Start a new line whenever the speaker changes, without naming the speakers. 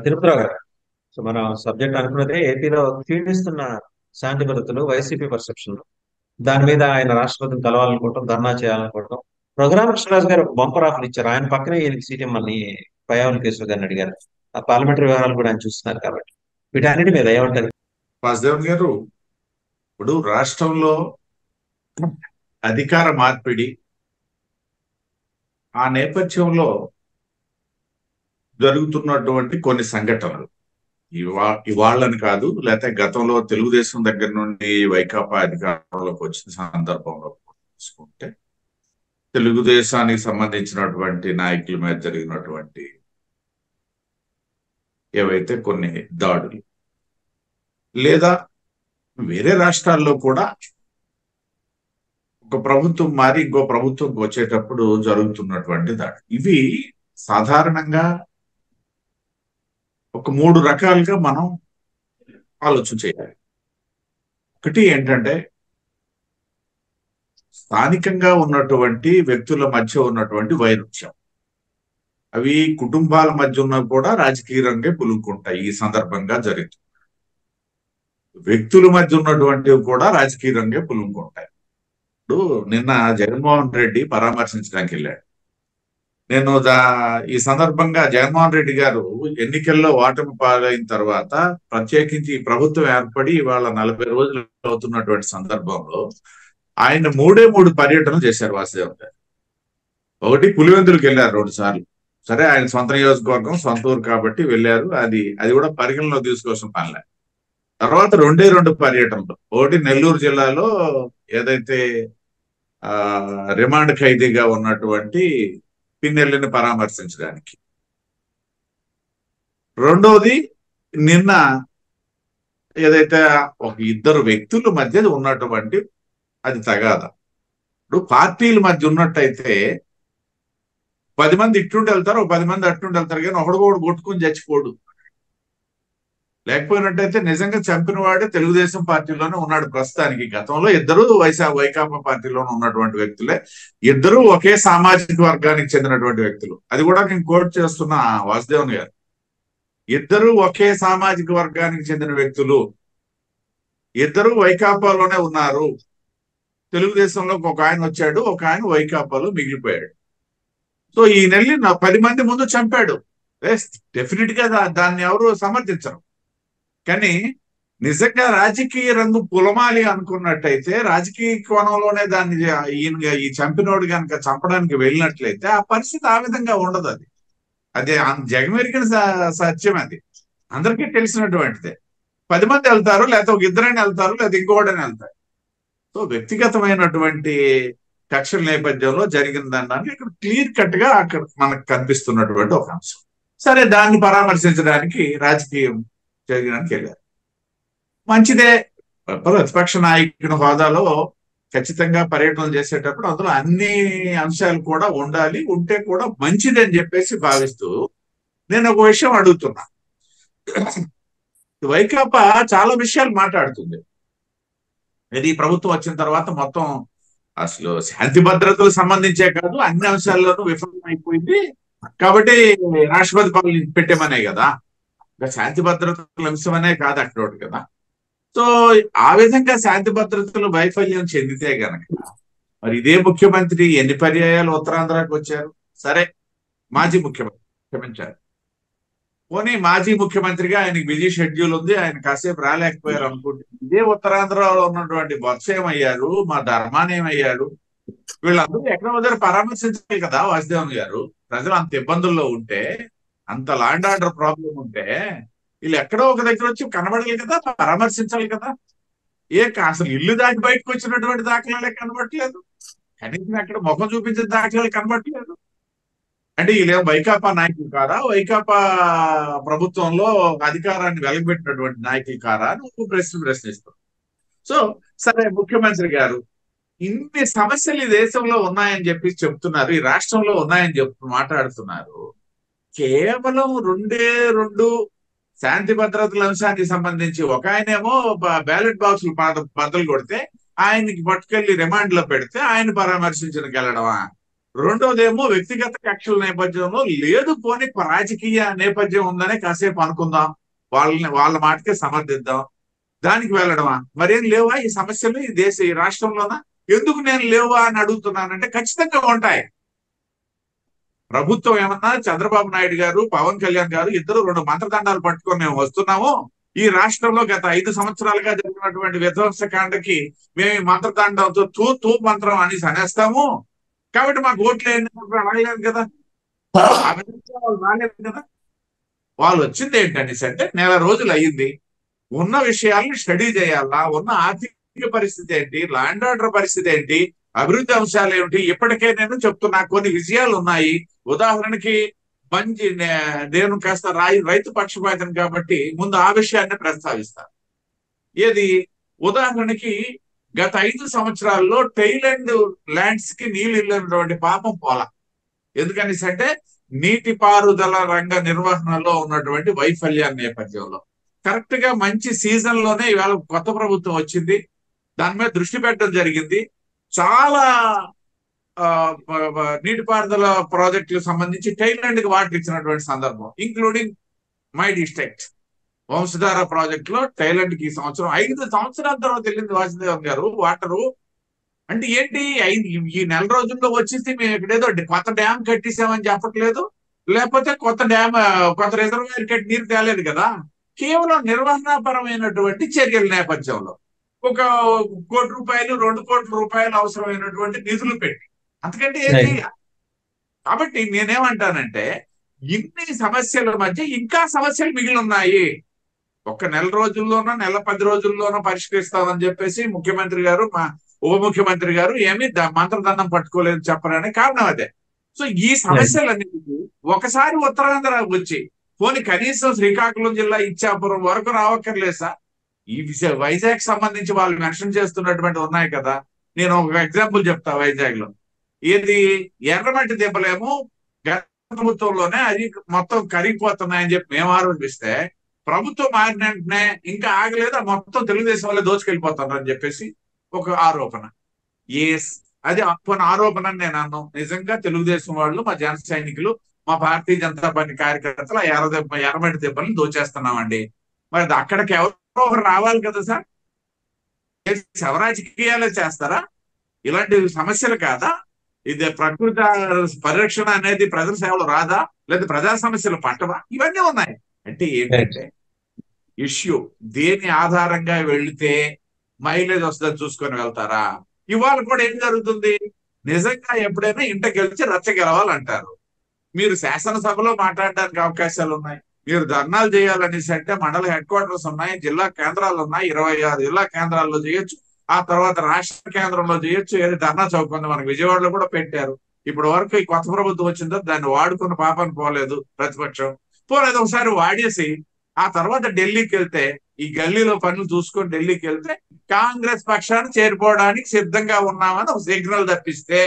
తిరుపతిరావు గారు. సో మనం సబ్జెక్ట్ అనుకున్నదే ఏపీలో క్షీణిస్తున్న శాంతి భద్రతలు, వైసీపీ పర్సెప్షన్. దాని మీద ఆయన రాష్ట్రపతిని కలవాలనుకోవటం, ధర్నా చేయాలనుకోవటం. రఘురామ కృష్ణరాజు గారు ఒక బంపర్ ఆఫర్ ఇచ్చారు. ఆయన పక్కనే ఈయనకి సీట్ ఇమ్మని పయ్యావుల కేశవ్ గారిని అడిగారు. ఆ పార్లమెంటరీ వ్యవహారాలు కూడా ఆయన చూస్తున్నారు కాబట్టి వీటన్నిటి మీద ఏమంటారు?
వాసుదేవన్ గారు, ఇప్పుడు రాష్ట్రంలో అధికార మార్పిడి, ఆ నేపథ్యంలో జరుగుతున్నటువంటి కొన్ని సంఘటనలు ఇవాళ్ళని కాదు, లేకపోతే గతంలో తెలుగుదేశం దగ్గర నుండి వైకాపా అధికారంలోకి వచ్చిన సందర్భంలో చూసుకుంటే తెలుగుదేశానికి సంబంధించినటువంటి నాయకుల మీద జరిగినటువంటి ఏవైతే కొన్ని దాడులు, లేదా వేరే రాష్ట్రాల్లో కూడా ఒక ప్రభుత్వం మారి ఇంకో ప్రభుత్వంకి వచ్చేటప్పుడు జరుగుతున్నటువంటి దాడి, ఇవి సాధారణంగా ఒక మూడు రకాలుగా మనం ఆలోచన చేయాలి. ఒకటి ఏంటంటే, స్థానికంగా ఉన్నటువంటి వ్యక్తుల మధ్య ఉన్నటువంటి వైరుధ్యం. అవి కుటుంబాల మధ్య ఉన్న కూడా రాజకీయంగా పులుకుంటాయి. ఈ సందర్భంగా జరుగుతుంది. వ్యక్తుల మధ్య ఉన్నటువంటివి కూడా రాజకీయంగా పులుకుంటాయి. ఇప్పుడు నిన్న జగన్మోహన్ రెడ్డి పరామర్శించడానికి వెళ్ళాడు. నేను ఈ సందర్భంగా జగన్మోహన్ రెడ్డి గారు ఎన్నికల్లో ఓటమి పాలైన తర్వాత ప్రత్యేకించి ప్రభుత్వం ఏర్పడి ఇవాళ 40 రోజులు అవుతున్నటువంటి సందర్భంలో ఆయన మూడు పర్యటనలు చేశారు వాసుదేవ్ గారు. ఒకటి పులివెందులకు వెళ్ళారు 2 సార్లు. సరే, ఆయన సొంత నియోజకవర్గం, సొంత ఊరు కాబట్టి వెళ్ళారు. అది కూడా పరిగణలో తీసుకోవాల్సిన పనిలే. తర్వాత 2 పర్యటనలు. ఒకటి నెల్లూరు జిల్లాలో ఏదైతే రిమాండ్ ఖైదీగా ఉన్నటువంటి పిన్నెల్లిని పరామర్శించడానికి. రెండోది నిన్న ఏదైతే ఒక ఇద్దరు వ్యక్తుల మధ్య ఉన్నటువంటి అది తగాదా. ఇప్పుడు పార్టీల మధ్య ఉన్నట్టయితే 10 మంది ఇట్టుండి వెళ్తారు, 10 మంది అట్టుండి వెళ్తారు, కానీ ఒకడు కొట్టుకుని చచ్చిపోడు. లేకపోయినట్టయితే నిజంగా చంపిన వాడే తెలుగుదేశం పార్టీలోనే ఉన్నాడు ప్రస్తుతానికి. గతంలో ఇద్దరు వైకాపా పార్టీలోనే ఉన్నటువంటి వ్యక్తులే, ఇద్దరు ఒకే సామాజిక వర్గానికి చెందినటువంటి వ్యక్తులు. అది కూడా నేను కోట్ చేస్తున్నా వాసుదేవన్ గారు. ఇద్దరు ఒకే సామాజిక వర్గానికి చెందిన వ్యక్తులు, ఇద్దరు వైకాపాలోనే ఉన్నారు. తెలుగుదేశంలోకి ఒక ఆయన వచ్చాడు, ఒక ఆయన వైకాపాలో మిగిలిపోయాడు. సో ఈ నెల్లి 10 మంది ముందు చంపాడు. డెఫినెట్ గా దాన్ని ఎవరు సమర్థించరు. కానీ నిజంగా రాజకీయ రంగు పులమాలి అనుకున్నట్టయితే, రాజకీయ కోణంలోనే దాన్ని ఈ చంపినోడు కనుక చంపడానికి వెళ్ళినట్లయితే ఆ పరిస్థితి ఆ విధంగా ఉండదు. అది జగమెరిగిన సత్యం. అది అందరికీ తెలిసినటువంటిదే. 10 మంది వెళ్తారు, లేకపోతే ఒక ఇద్దరైనా వెళ్తారు, లేదా ఇంకోడని వెళ్తారు. సో వ్యక్తిగతమైనటువంటి కక్షల నేపథ్యంలో జరిగిందన్నానికి ఇక్కడ క్లియర్ కట్ గా అక్కడ మనకు కనిపిస్తున్నటువంటి ఒక అంశం. సరే, దాన్ని పరామర్శించడానికి రాజకీయం చేయడానికి వెళ్ళారు. మంచిదే. ప్రతిపక్ష నాయకుని హోదాలో ఖచ్చితంగా పర్యటనలు చేసేటప్పుడు అందులో అన్ని అంశాలు కూడా ఉండాలి, ఉంటే కూడా మంచిది అని చెప్పేసి భావిస్తూ నేను ఒక విషయం అడుగుతున్నా. వైకాపా చాలా విషయాలు మాట్లాడుతుంది. ఇది ప్రభుత్వం వచ్చిన తర్వాత మొత్తం అసలు శాంతి భద్రతలకు సంబంధించే కాదు, అన్ని అంశాల్లోనూ విఫలం అయిపోయింది కాబట్టి రాష్ట్రపతి పాలన పెట్టామనే కదా, శాంతి భద్రతల అంశమనే కాదు అక్కడ కదా. సో ఆ విధంగా శాంతి భద్రతలు వైఫల్యం చెందితే గనక మరి ఇదే ముఖ్యమంత్రి ఎన్ని పర్యాయాలు ఉత్తరాంధ్రకు వచ్చారు? సరే, మాజీ ముఖ్యమంత్రి క్షమించారు, పోనీ మాజీ ముఖ్యమంత్రిగా ఆయనకి బిజీ షెడ్యూల్ ఉంది, ఆయన కాసేపు రాలేకపోయారు అనుకుంటే, ఇదే ఉత్తరాంధ్రలో ఉన్నటువంటి బొత్స ఏమయ్యారు, మా ధర్మాన్ని ఏమయ్యాడు, వీళ్ళందరూ ఎక్కడో దగ్గర పరామర్శించాలి కదా వాసుదేవన్ గారు. ప్రజలు అంత ఇబ్బందుల్లో ఉంటే, అంత లాండ్ ఆర్డర్ ప్రాబ్లం ఉంటే వీళ్ళు ఎక్కడో ఒక దగ్గర వచ్చి కనబడాలి కదా, పరామర్శించాలి కదా. అసలు ఇల్లు దాటి బయటకు వచ్చినటువంటి దాఖలాలే కనబడట్లేదు, కనీసం అక్కడ ముఖం చూపించిన దాఖలాలు కనబడట్లేదు. అంటే వీళ్ళేమో వైకాపా నాయకులు కారా, వైకాపా ప్రభుత్వంలో అధికారాన్ని వెలగబెట్టినటువంటి నాయకులు కారా అని ఒక ప్రశ్నిస్తాం. సో సరే, ముఖ్యమంత్రి గారు ఇన్ని సమస్యలు ఈ దేశంలో ఉన్నాయని చెప్పి చెప్తున్నారు, ఈ రాష్ట్రంలో ఉన్నాయని మాట్లాడుతున్నారు. కేవలం 2 శాంతి భద్రతల అంశానికి సంబంధించి ఒక ఆయనేమో బ్యాలెట్ బాక్సులు బద్దలు కొడితే ఆయనకి పట్టుకెళ్లి రిమాండ్ లో పెడితే ఆయన పరామర్శించడానికి వెళ్ళడమా? రెండోదేమో వ్యక్తిగత కక్షల నేపథ్యంలో లేదు, పోనీ రాజకీయ నేపథ్యం ఉందనే కాసేపు అనుకుందాం, వాళ్ళ మాటకే సమర్థిద్దాం, దానికి వెళ్ళడమా? మరేం లేవా ఈ సమస్యలు ఈ రాష్ట్రంలోనా? ఎందుకు నేను లేవా అని అడుగుతున్నానంటే ఖచ్చితంగా ఉంటాయి. ప్రభుత్వం ఏమన్నా చంద్రబాబు నాయుడు గారు, పవన్ కళ్యాణ్ గారు ఇద్దరు 2 మంత్రదండాలు పట్టుకొని మేము వస్తున్నాము, ఈ రాష్ట్రంలో గత 5 సంవత్సరాలుగా జరిగినటువంటి విధ్వంసకాండకి మేము ఈ మంత్రదండంతో తూ మంత్రం అని అనేస్తాము, కాబట్టి మాకు ఓట్లు రాలేదు కదా, ఆ విధంగా వాళ్ళు రాలేదు కదా. వాళ్ళు వచ్చింది ఏంటనేసి అంటే నెల రోజులు అయ్యింది, ఉన్న విషయాల్ని స్టడీ చేయాలా, ఉన్న ఆర్థిక పరిస్థితి ఏంటి, లా అండ్ ఆర్డర్ పరిస్థితి ఏంటి, అభివృద్ధి అంశాలు ఏమిటి, ఇప్పటికే నేను చెప్తున్నా కొన్ని విజయాలు ఉన్నాయి. ఉదాహరణకి మంచి నేను కాస్త రైతు పక్షపాతం కాబట్టి ముందు ఆ విషయాన్ని ప్రస్తావిస్తాను. ఏది ఉదాహరణకి గత 5 సంవత్సరాల్లో టైలాండ్ ల్యాండ్స్ కి నీళ్ళు ఇల్లినటువంటి పాపం పోలా. ఎందుకనేసి అంటే నీటిపారుదల రంగ నిర్వహణలో ఉన్నటువంటి వైఫల్యాల నేపథ్యంలో కరెక్ట్ గా మంచి సీజన్ లోనే ఇవాళ కొత్త ప్రభుత్వం వచ్చింది, దాని మీద దృష్టి పెట్టడం జరిగింది. చాలా నీటిపారుదల ప్రాజెక్టులకు సంబంధించి టైలాండ్ కి వాటర్ ఇచ్చినటువంటి సందర్భం, including my district Vamsadhara project లో టైలాండ్ కి ఈ సంవత్సరం 5 సంవత్సరాల తర్వాత వెళ్ళింది వాసుదేవన్ గారు వాటరు. అంటే ఏంటి, ఈ నెల రోజుల్లో వచ్చేసి మేము ఇక్కడేదో కొత్త డ్యామ్ కట్టేసామని చెప్పట్లేదు, లేకపోతే కొత్త రిజర్వాయర్ కట్టి నీరు తేలేదు కదా. కేవలం నిర్వహణాపరమైనటువంటి చర్యల నేపథ్యంలో 1 కోటి రూపాయలు 2 కోట్ల రూపాయలు అవసరమైనటువంటి నిధులు పెట్టి అంతకంటే ఏం చేయాలి. కాబట్టి నేనేమంటానంటే ఇన్ని సమస్యల మధ్య ఇంకా సమస్యలు మిగిలి ఉన్నాయి. ఒక్క నెల రోజుల్లోనో 10 రోజుల్లోనో పరిష్కరిస్తామని చెప్పేసి ముఖ్యమంత్రి గారు, మా ఉప ముఖ్యమంత్రి గారు ఏమి మంత్రదండం పట్టుకోలేదు చెప్పడానికి కారణం అదే. సో ఈ సమస్యలన్నిటికీ ఒకసారి ఉత్తరాంధ్ర వచ్చి పోనీ కనీసం శ్రీకాకుళం జిల్లా ఇచ్చాపురం వరకు రావక్కర్లేదు సార్. ఈ వైజాగ్ సంబంధించి వాళ్ళు మెన్షన్ చేస్తున్నటువంటి ఉన్నాయి కదా. నేను ఒక ఎగ్జాంపుల్ చెప్తా. వైజాగ్ లో ఏది ఎర్రమట్టి దెబ్బలేమో గత ప్రభుత్వంలోనే అది మొత్తం కరిగిపోతున్నాయని చెప్పి మేము ఆరోపిస్తే ప్రభుత్వం మారిన వెంటనే ఇంకా ఆగలేదు, మొత్తం తెలుగుదేశం వాళ్ళే దోచుకెళ్ళిపోతున్నారు అని చెప్పేసి ఒక ఆరోపణ. అది అప్పని ఆరోపణ నేను అన్నాను. నిజంగా తెలుగుదేశం వాళ్ళు, మా జన సైనికులు, మా భారతీయ జనతా పార్టీ కార్యకర్తలు ఎర్రమట్టి దెబ్బలను దోచేస్తున్నామండి. మరి అక్కడికి ఎవరో ఒకరు రావాలి కదా సార్. శవరాజకీయాలే చేస్తారా? ఇలాంటి సమస్యలు కాదా? ఇది ప్రకృతి పరిరక్షణ అనేది ప్రజల సేవలు రాదా? లేదా ప్రజా సమస్యలు పట్టవా? ఇవన్నీ ఉన్నాయి. అంటే ఏంటంటే ఇష్యూ దేని ఆధారంగా వెళితే మైలేజ్ వస్తుందని చూసుకొని వెళ్తారా? ఇవాళ కూడా ఏం జరుగుతుంది, నిజంగా ఎప్పుడైనా ఇంటికి గెలిచి రచ్చ గెలవాలంటారు. మీరు శాసనసభలో మాట్లాడడానికి అవకాశాలు ఉన్నాయి, మీరు ధర్నాలు చేయాలనేసి అంటే మండల హెడ్ క్వార్టర్స్ ఉన్నాయి, జిల్లా కేంద్రాలు ఉన్నాయి, 26 జిల్లా కేంద్రాల్లో చేయొచ్చు, ఆ తర్వాత రాష్ట్ర కేంద్రంలో చేయొచ్చు. ఏది ధర్నా చౌక్ ఉంది మనకు విజయవాడలో కూడా పెట్టారు. ఇప్పటి వరకు ఈ కొత్త ప్రభుత్వం వచ్చిందో దాన్ని వాడుకున్న పాపని పోలేదు ప్రతిపక్షం. పోలేదు ఒకసారి వాడేసి ఆ తర్వాత ఢిల్లీకి వెళ్తే, ఈ గల్లీలో పనులు చూసుకొని ఢిల్లీకి వెళ్తే కాంగ్రెస్ పక్షాన్ని చేరిపోవడానికి సిద్ధంగా ఉన్నామని ఒక సిగ్నల్ తప్పిస్తే